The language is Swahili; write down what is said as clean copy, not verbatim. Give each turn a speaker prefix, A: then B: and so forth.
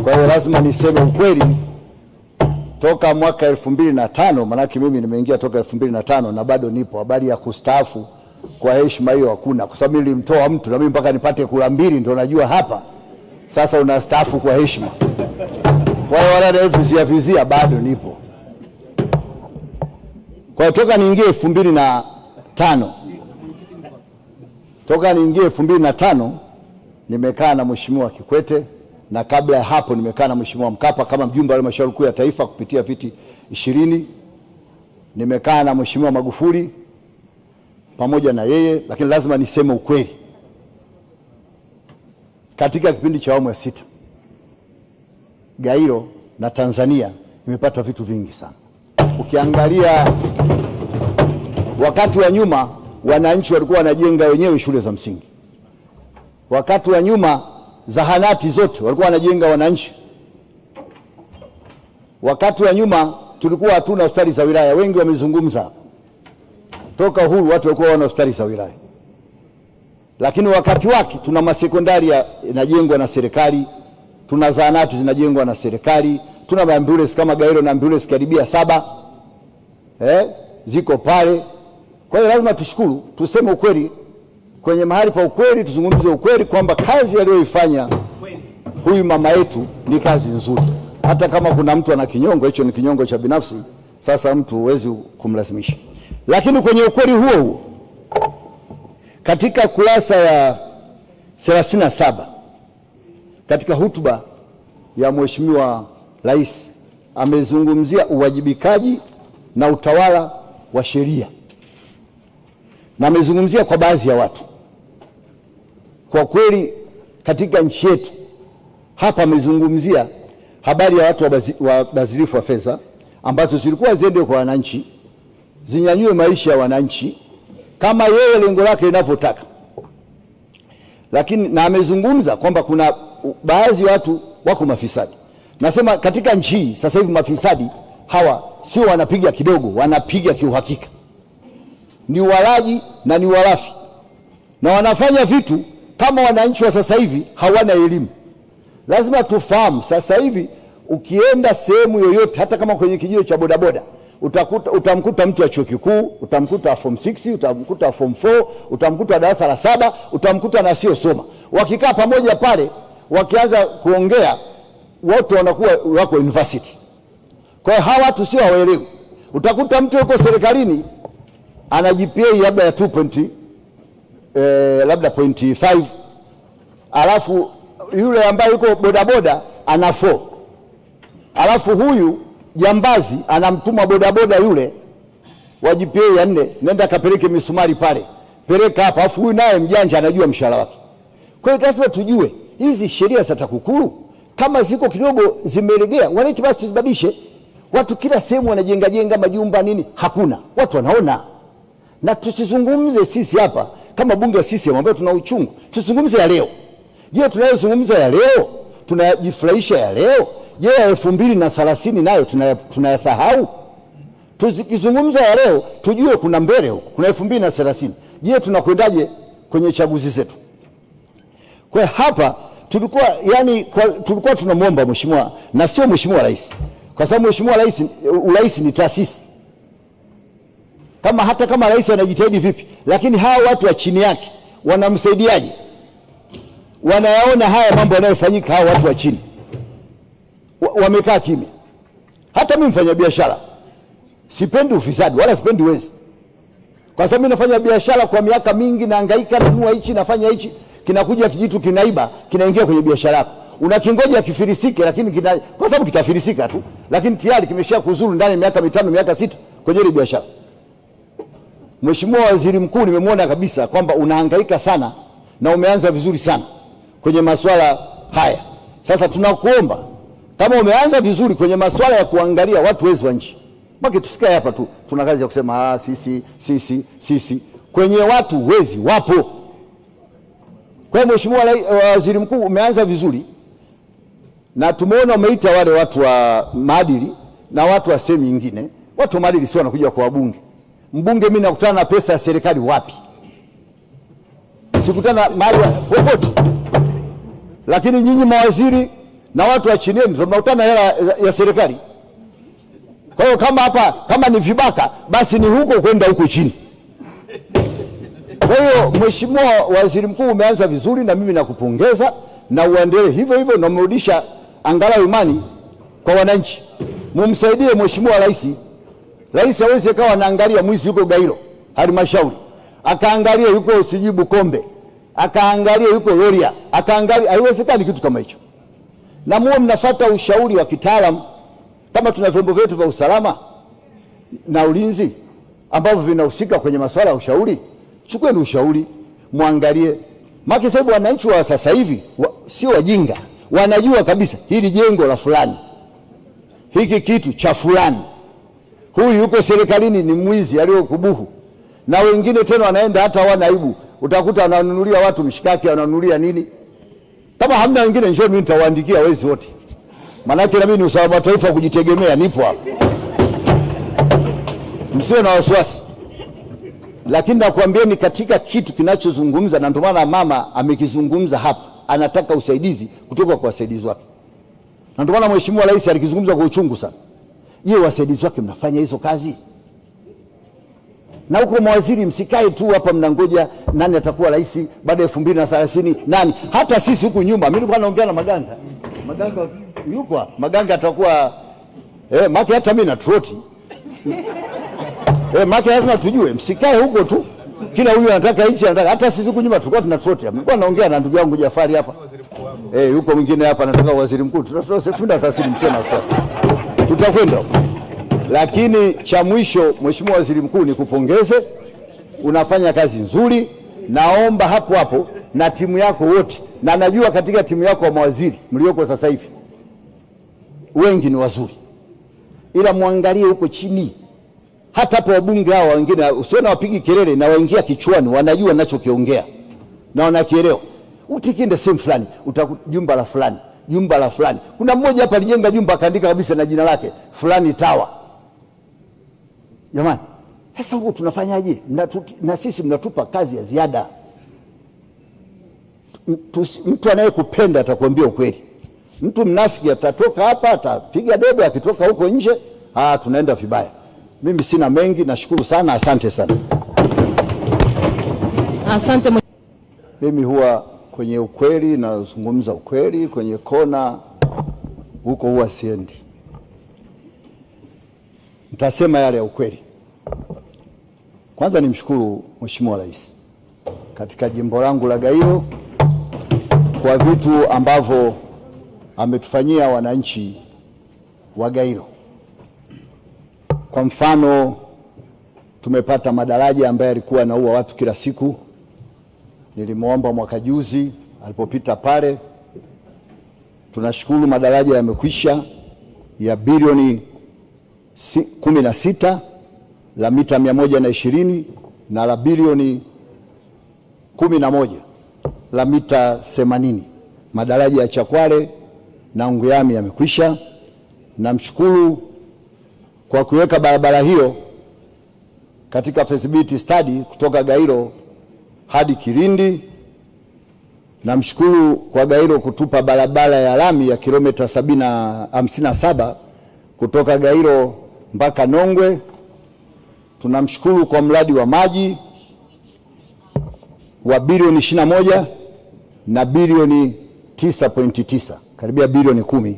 A: Kwa hiyo lazima niseme ukweli. Toka mwaka 2005, manake mimi nimeingia toka 2005 na bado nipo. Habari ya kustaafu kwa heshima hiyo hakuna, kwa sababu nilimtoa mtu na mimi mpaka nipate kula mbili ndio najua hapa sasa unastaafu kwa heshima. Kwa hiyo wala vizia bado nipo. Kwa hiyo toka niingie 2005, nimekaa na Mheshimiwa Kikwete, na kabla ya hapo nimekaa na Mheshimiwa Mkapa kama mjumbe wa Halmashauri Kuu ya Taifa kupitia viti 20. Nimekaa na Mheshimiwa Magufuli pamoja na yeye, lakini lazima niseme ukweli. Katika kipindi cha awamu ya 6, Gairo na Tanzania imepata vitu vingi sana. Ukiangalia wakati wa nyuma wananchi walikuwa wanajenga wenyewe shule za msingi. Wakati wa nyuma zahanati zote walikuwa wanajenga wananchi. Wakati wa nyuma tulikuwa hatuna hospitali za wilaya. Wengi wamezungumza toka uhuru watu walikuwa wana hospitali za wilaya. Lakini wakati wake tuna masekondari yanajengwa na serikali, tuna zahanati zinajengwa na serikali, tuna ambulance kama Gairo na ambulance karibia 7 ziko pale. Kwa hiyo lazima tushukuru, tuseme ukweli, kwenye mahali pa ukweli tuzungumze ukweli kwamba kazi aliyoifanya huyu mama yetu ni kazi nzuri. Hata kama kuna mtu ana kinyongo, hicho ni kinyongo cha binafsi, sasa mtu huwezi kumlazimisha. Lakini kwenye ukweli huo katika kurasa ya 37 katika hotuba ya Mheshimiwa Rais amezungumzia uwajibikaji na utawala wa sheria, na amezungumzia kwa baadhi ya watu. Kwa kweli katika nchi yetu hapa amezungumzia habari ya watu wabadhirifu wa fedha ambazo zilikuwa ziende kwa wananchi, zinyanyue maisha ya wananchi kama yeye lengo lake linavyotaka. Lakini na amezungumza kwamba kuna baadhi ya watu wako mafisadi. Nasema katika nchi sasa hivi mafisadi hawa sio wanapiga kidogo, wanapiga kiuhakika. Ni walaji na ni walafi, na wanafanya vitu kama wananchi wa sasa hivi hawana elimu. Lazima tufahamu sasa hivi ukienda sehemu yoyote, hata kama kwenye kijiji cha bodaboda, utamkuta mtu wa chuo kikuu, utamkuta form 6, utamkuta form 4, utamkuta darasa la 7, utamkuta na sio soma. Wakikaa pamoja pale, wakianza kuongea, wote wanakuwa wako university. Kwa hiyo hawa watu sio hawaelewi. Utakuta mtu yuko serikalini ana GPA labda ya 2.5, alafu yule ambaye yuko bodaboda ana 4. Alafu huyu jambazi anamtuma bodaboda yule wa GPA ya 4, nenda kapeleke misumari pale, peleka hapa. Alafu huyu naye mjanja anajua mshahara wake. Kwa hiyo lazima tujue hizi sheria za TAKUKURU kama ziko kidogo zimelegea, wananchi basi tuzibadilishe. Watu kila sehemu wanajenga majumba nini, hakuna. Watu wanaona. Na tusizungumze sisi hapa kama bunge wa CCM ambao tuna uchungu. Tuzungumze ya leo. Je, tunayozungumza ya leo tunajifurahisha ya leo? Je, 2030 nayo tunayasahau? Tukizungumza ya leo tujue kuna mbele huko, kuna 2030. Je, tunakwendaje kwenye chaguzi zetu? Kwa hapa tulikuwa tunamwomba mheshimiwa, na sio Mheshimiwa Rais, kwa sababu Mheshimiwa Rais ni taasisi. Hata kama rais anajitahidi vipi, lakini hawa watu wa chini yake wanamsaidiaje? Wanayaona haya mambo yanayofanyika, hawa watu wa chini wamekaa kimya. Hata mimi mfanya biashara sipendi ufisadi wala sipendi wezi, kwa sababu mimi nafanya biashara kwa miaka mingi, nahangaika, nanunua hichi, nafanya hichi, kinakuja kijitu kinaiba, kinaingia kwenye biashara yako. Unakingoja kifirisike, lakini kwa sababu kitafirisika tu, lakini tayari kimesha kuzuru ndani miaka 5 miaka 6 kwenye ile biashara. Mheshimiwa Waziri Mkuu, nimemwona kabisa kwamba unahangaika sana na umeanza vizuri sana kwenye masuala haya. Sasa tunakuomba kama umeanza vizuri kwenye masuala ya kuangalia watu wezi wa nchi, baki tusikae hapa tu tuna kazi ya kusema sisi. Kwenye watu wezi wapo. Kwa hiyo Mheshimiwa Waziri Mkuu, umeanza vizuri, na tumeona umeita wale watu wa maadili na watu wa sehemu nyingine. Watu wa maadili sio wanakuja kwa wabunge. Mbunge mimi nakutana na pesa ya serikali wapi? Sikutana mahali popote. Lakini nyinyi mawaziri na watu wa chini ndio mnakutana hela ya serikali. Kwa hiyo kama ni vibaka, basi ni huko kwenda huko chini. Kwa hiyo Mheshimiwa Waziri Mkuu, umeanza vizuri na mimi nakupongeza, na uendelee hivyo hivyo, na mrudisha angalau imani kwa wananchi. Mumsaidie Mheshimiwa Rais. Rais hawezi kawa anaangalia mwizi yuko Gairo halmashauri, akaangalia yuko Sijibu Kombe, akaangalia yuko Loria, akaangalia. Haiwezekani kitu kama hicho. Na muwe mnafuata ushauri wa kitaalamu. Kama tuna vyombo vyetu vya usalama na ulinzi ambavyo vinahusika kwenye masuala ya ushauri, chukueni ushauri, muangalie. Maana sababu wananchi wa sasa hivi sio wajinga, wanajua kabisa hili jengo la fulani, hiki kitu cha fulani, huyu yuko serikalini ni mwizi aliyokubuhu. Na wengine tena wanaenda hata hawana aibu, utakuta wananunulia watu mshikaki, wananunulia nini. Kama hamna wengine, njoo mimi nitawaandikia wezi wote, maana na mimi ni usalama wa taifa kujitegemea, nipo hapa, msio na wasiwasi. Lakini nakwambieni katika kitu kinachozungumza, na ndio maana mama amekizungumza hapa, anataka usaidizi kutoka kwa wasaidizi wake, na ndio maana Mheshimiwa Rais alikizungumza kwa uchungu sana. Je, wasaidizi wake mnafanya hizo kazi? Na huko mawaziri msikae tu hapa mnangoja nani atakuwa rais baada ya 2030 nani. Hata sisi huku nyuma, mimi nilikuwa naongea na Maganga yuko Maganga atakuwa maki, hata mimi na troti maki, lazima tujue, msikae huko tu kila huyu anataka hichi anataka. Hata sisi huku nyuma tulikuwa tuna troti. Nilikuwa naongea na ndugu yangu Jafari hapa, yuko mwingine hapa anataka waziri mkuu. Tutafunda sasa, msema sasa tutakwenda. Lakini cha mwisho, Mheshimiwa Waziri Mkuu, nikupongeze, unafanya kazi nzuri. Naomba hapo hapo na timu yako wote, na najua katika timu yako wa mawaziri mlioko sasa hivi wengi ni wazuri, ila muangalie huko chini. Hata hapo wabunge hao wengine usione wapigi kelele, na waingia kichwani, wanajua ninachokiongea na wanakielewa. Utikinde sehemu fulani, utakuta jumba la fulani, jumba la fulani. Kuna mmoja hapa alijenga jumba akaandika kabisa na jina lake, fulani Tower. Jamani, sasa huko tunafanyaje? Na sisi mnatupa kazi ya ziada. Mtu anayekupenda atakwambia ukweli. Mtu mnafiki atatoka hapa atapiga debe, akitoka huko nje tunaenda vibaya. Mimi sina mengi, nashukuru sana, asante sana.
B: Asante.
A: Mimi huwa kwenye ukweli nazungumza ukweli, kwenye kona huko huwa siendi. Nitasema yale ya ukweli. Kwanza nimshukuru Mheshimiwa Rais katika jimbo langu la Gairo kwa vitu ambavyo ametufanyia wananchi wa Gairo. Kwa mfano, tumepata madaraja ambayo yalikuwa yanaua watu kila siku. Nilimwomba mwaka juzi alipopita pale. Tunashukuru madaraja yamekwisha, ya bilioni 16 la mita 120 na la bilioni 11 la mita 80. Madaraja ya Chakwale na Nguyami yamekwisha. Namshukuru kwa kuweka barabara hiyo katika feasibility study kutoka Gairo hadi Kilindi. Namshukuru kwa Gairo kutupa barabara ya lami ya kilomita 57 kutoka Gairo mpaka Nongwe. Tunamshukuru kwa mradi wa maji wa bilioni 21 na bilioni 9.9, karibia bilioni 10,